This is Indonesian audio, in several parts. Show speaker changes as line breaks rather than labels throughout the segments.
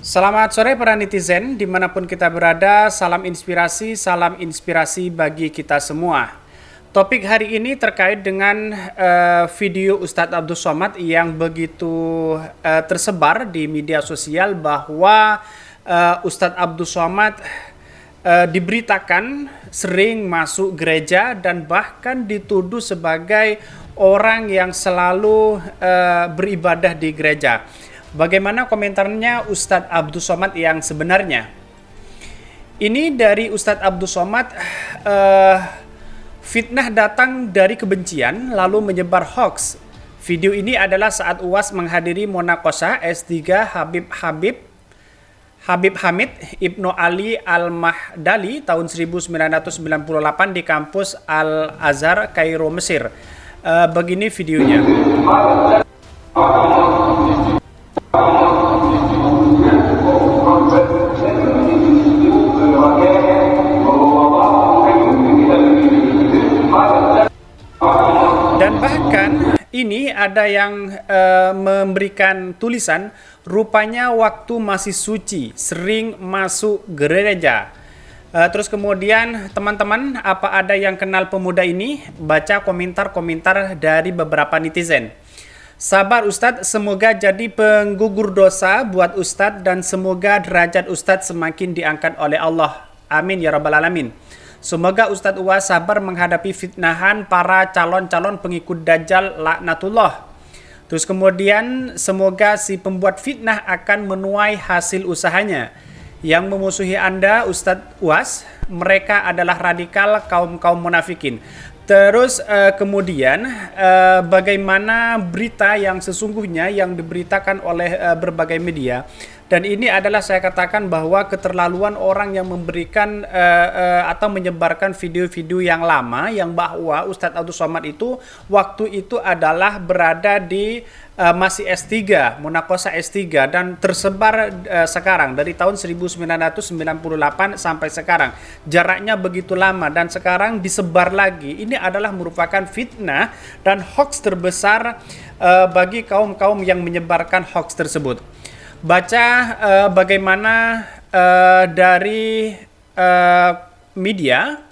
Selamat sore para netizen, dimanapun kita berada, salam inspirasi bagi kita semua. Topik hari ini terkait dengan video Ustadz Abdul Somad yang begitu tersebar di media sosial bahwa Ustadz Abdul Somad diberitakan sering masuk gereja dan bahkan dituduh sebagai orang yang selalu beribadah di gereja. Bagaimana komentarnya Ustadz Abdul Somad yang sebenarnya? Ini dari Ustadz Abdul Somad, fitnah datang dari kebencian lalu menyebar hoax. Video ini adalah saat UAS menghadiri Monaqosyah S3 Habib Hamid Ibnu Ali Al-Mahdali tahun 1998 di kampus Al-Azhar, Kairo, Mesir. Begini videonya. Dan bahkan ini ada yang memberikan tulisan, rupanya waktu masih suci, sering masuk gereja. Terus kemudian teman-teman, apa ada yang kenal pemuda ini? Baca komentar-komentar dari beberapa netizen. Sabar Ustadz, semoga jadi penggugur dosa buat Ustadz dan semoga derajat Ustadz semakin diangkat oleh Allah. Amin ya rabbal alamin. Semoga Ustadz UAS sabar menghadapi fitnahan para calon-calon pengikut Dajjal laknatullah. Terus kemudian semoga si pembuat fitnah akan menuai hasil usahanya. Yang memusuhi Anda Ustadz UAS, mereka adalah radikal kaum-kaum munafikin. Terus kemudian bagaimana berita yang sesungguhnya yang diberitakan oleh berbagai media. Dan ini adalah saya katakan bahwa keterlaluan orang yang memberikan atau menyebarkan video-video yang lama yang bahwa Ustadz Abdul Somad itu waktu itu adalah berada di masih S3, Monaqosyah S3 dan tersebar sekarang dari tahun 1998 sampai sekarang. Jaraknya begitu lama dan sekarang disebar lagi. Ini adalah merupakan fitnah dan hoax terbesar bagi kaum-kaum yang menyebarkan hoax tersebut. Baca bagaimana dari media,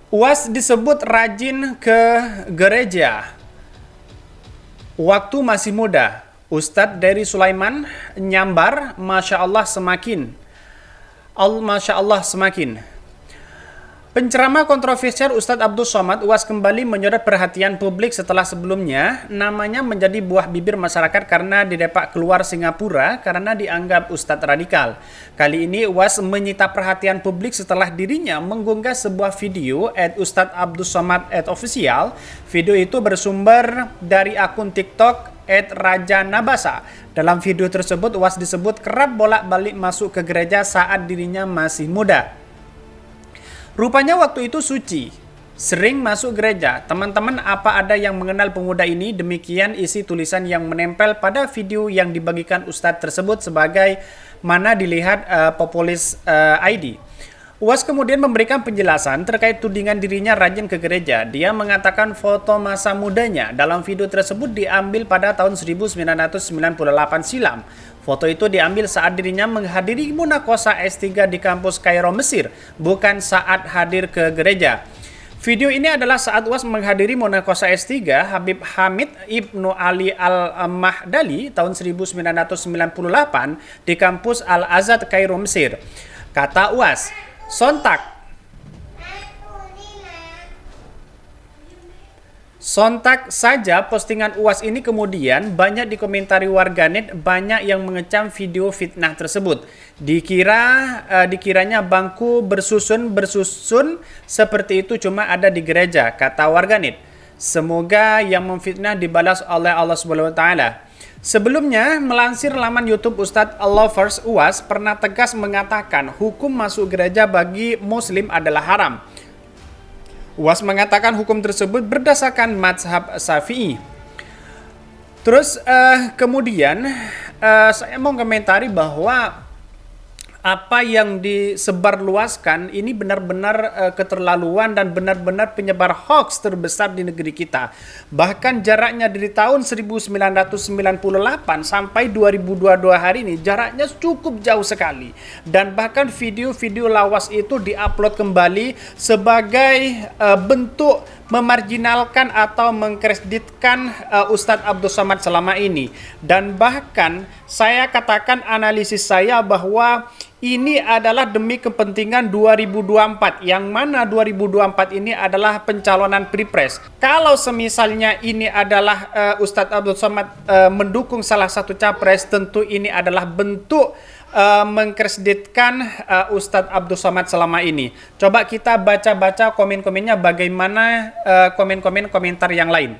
UAS disebut rajin ke gereja waktu masih muda. Ustadz dari Sulaiman nyambar, Masya Allah semakin. Masya Allah semakin. Penceramah kontroversial Ustadz Abdul Somad UAS kembali menyedot perhatian publik setelah sebelumnya namanya menjadi buah bibir masyarakat karena didepak keluar Singapura karena dianggap Ustadz radikal. Kali ini UAS menyita perhatian publik setelah dirinya mengunggah sebuah video @Ustadz Abdul Somad @official. Video itu bersumber dari akun TikTok @Raja Nabasa. Dalam video tersebut UAS disebut kerap bolak-balik masuk ke gereja saat dirinya masih muda. Rupanya waktu itu suci, sering masuk gereja. Teman-teman, apa ada yang mengenal pemuda ini? Demikian isi tulisan yang menempel pada video yang dibagikan Ustadz tersebut sebagai mana dilihat Populis ID. UAS kemudian memberikan penjelasan terkait tudingan dirinya rajin ke gereja. Dia mengatakan foto masa mudanya dalam video tersebut diambil pada tahun 1998 silam. Foto itu diambil saat dirinya menghadiri Monaqosyah S3 di kampus Kairo, Mesir, bukan saat hadir ke gereja. Video ini adalah saat UAS menghadiri Monaqosyah S3 Habib Hamid Ibnu Ali Al-Mahdali tahun 1998 di kampus Al-Azhar, Kairo, Mesir. Kata UAS, Sontak saja postingan UAS ini kemudian banyak dikomentari warganet, banyak yang mengecam video fitnah tersebut. Dikiranya bangku bersusun seperti itu cuma ada di gereja, kata warganet. Semoga yang memfitnah dibalas oleh Allah Subhanahu wa taala. Sebelumnya, melansir laman YouTube Ustadz Lovers UAS pernah tegas mengatakan hukum masuk gereja bagi muslim adalah haram. UAS mengatakan hukum tersebut berdasarkan mazhab Syafi'i. Terus kemudian saya mau komentari bahwa apa yang disebarluaskan ini benar-benar keterlaluan dan benar-benar penyebar hoax terbesar di negeri kita. Bahkan jaraknya dari tahun 1998 sampai 2022 hari ini jaraknya cukup jauh sekali. Dan bahkan video-video lawas itu diupload kembali sebagai bentuk memarginalkan atau mengkreditkan Ustadz Abdul Somad selama ini. Dan bahkan saya katakan analisis saya bahwa ini adalah demi kepentingan 2024, yang mana 2024 ini adalah pencalonan Pilpres. Kalau semisalnya ini adalah Ustadz Abdul Somad mendukung salah satu capres, tentu ini adalah bentuk mengkreditkan Ustadz Abdul Somad selama ini. Coba kita baca-baca komen-komennya, bagaimana komentar yang lain.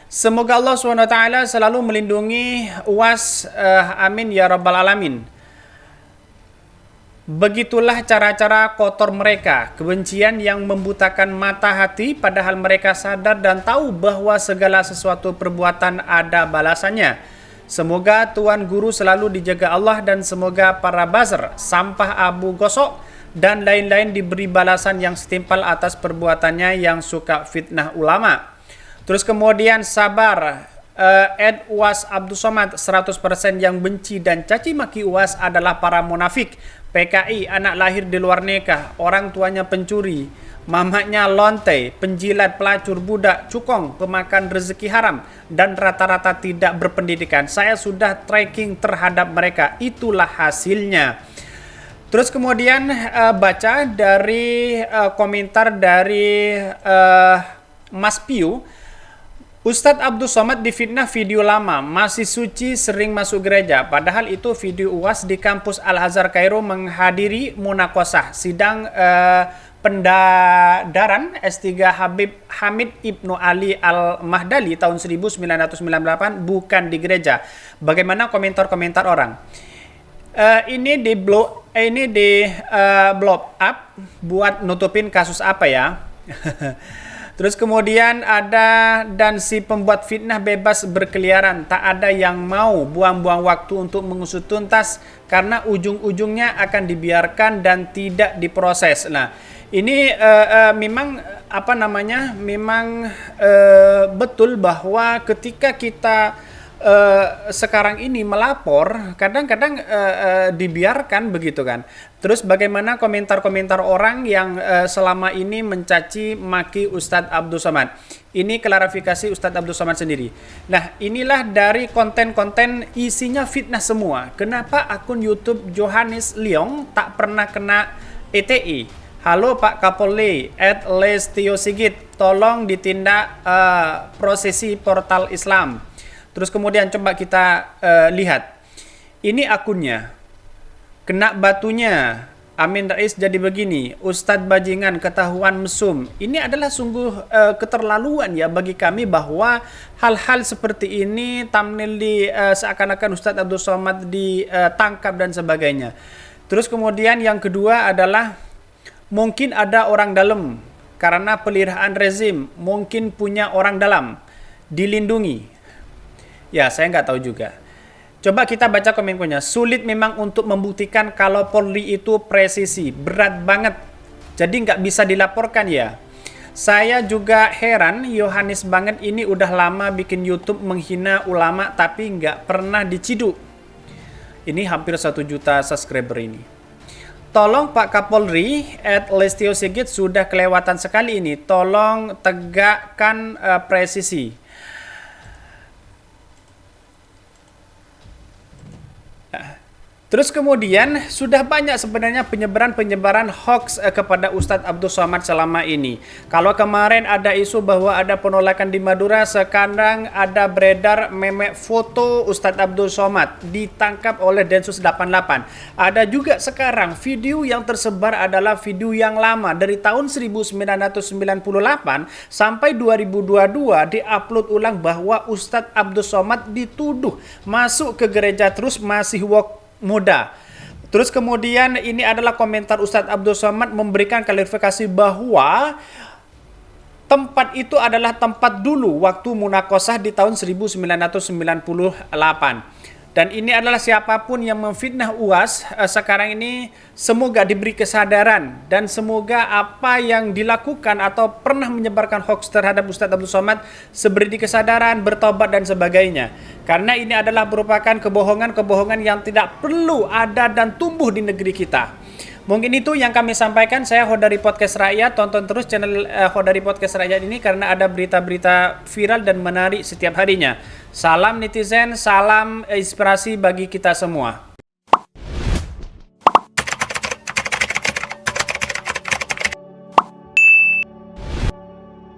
Semoga Allah SWT selalu melindungi UAS, amin ya rabbal alamin. Begitulah cara-cara kotor mereka, kebencian yang membutakan mata hati, padahal mereka sadar dan tahu bahwa segala sesuatu perbuatan ada balasannya. Semoga Tuan Guru selalu dijaga Allah dan semoga para buzzer, sampah abu gosok, dan lain-lain diberi balasan yang setimpal atas perbuatannya yang suka fitnah ulama. Terus kemudian sabar, Ed UAS Abdul Somad 100% yang benci dan caci maki UAS adalah para munafik, PKI, anak lahir di luar nikah, orang tuanya pencuri, mamanya lonte, penjilat, pelacur, budak, cukong, pemakan rezeki haram, dan rata-rata tidak berpendidikan. Saya sudah tracking terhadap mereka, itulah hasilnya. Terus kemudian baca dari komentar dari Mas Piu. Ustadz Abdul Somad difitnah video lama, masih suci, sering masuk gereja. Padahal itu video UAS di kampus Al-Azhar Kairo menghadiri munakosah sidang pendadaran S3 Habib Hamid Ibnu Ali Al-Mahdali tahun 1998, bukan di gereja. Bagaimana komentar-komentar orang? Ini di blow up buat nutupin kasus apa ya? Terus kemudian ada, dan si pembuat fitnah bebas berkeliaran, tak ada yang mau buang-buang waktu untuk mengusut tuntas karena ujung-ujungnya akan dibiarkan dan tidak diproses. Nah, ini memang apa namanya? Memang betul bahwa ketika kita sekarang ini melapor, kadang-kadang dibiarkan begitu kan. Terus bagaimana komentar-komentar orang yang selama ini mencaci maki Ustadz Abdul Somad? Ini klarifikasi Ustadz Abdul Somad sendiri. Nah, inilah dari konten-konten isinya fitnah semua. Kenapa akun YouTube Johannes Leong tak pernah kena ETE? Halo Pak Kapolri, @Lestio Sigit, tolong ditindak prosesi portal Islam. Terus kemudian coba kita lihat. Ini akunnya. Kena batunya, Amin Rais jadi begini, Ustadz Bajingan ketahuan mesum. Ini adalah sungguh keterlaluan ya bagi kami bahwa hal-hal seperti ini, thumbnail di seakan-akan Ustadz Abdul Somad ditangkap dan sebagainya. Terus kemudian yang kedua adalah mungkin ada orang dalam karena peliharaan rezim, mungkin punya orang dalam, dilindungi. Ya, saya nggak tahu juga. Coba kita baca komentarnya. Sulit memang untuk membuktikan kalau Polri itu presisi. Berat banget. Jadi nggak bisa dilaporkan ya. Saya juga heran, Yohanes banget ini udah lama bikin YouTube menghina ulama tapi nggak pernah diciduk. Ini hampir 1 juta subscriber ini. Tolong Pak Kapolri, @Lestio Sigit sudah kelewatan sekali ini. Tolong tegakkan presisi. Terus kemudian sudah banyak sebenarnya penyebaran hoax kepada Ustadz Abdul Somad selama ini. Kalau kemarin ada isu bahwa ada penolakan di Madura, sekarang ada beredar meme foto Ustadz Abdul Somad ditangkap oleh Densus 88. Ada juga sekarang video yang tersebar adalah video yang lama dari tahun 1998 sampai 2022 diupload ulang bahwa Ustadz Abdul Somad dituduh masuk ke gereja terus masih muda. Terus kemudian ini adalah komentar Ustadz Abdul Somad memberikan klarifikasi bahwa tempat itu adalah tempat dulu waktu munakosah di tahun 1998. Dan ini adalah siapapun yang memfitnah UAS sekarang ini, semoga diberi kesadaran dan semoga apa yang dilakukan atau pernah menyebarkan hoax terhadap Ustadz Abdul Somad diberi kesadaran, bertobat dan sebagainya. Karena ini adalah merupakan kebohongan-kebohongan yang tidak perlu ada dan tumbuh di negeri kita. Mungkin itu yang kami sampaikan. Saya Hodari Podcast Rakyat. Tonton terus channel Hodari Podcast Rakyat ini karena ada berita-berita viral dan menarik setiap harinya. Salam netizen, salam inspirasi bagi kita semua.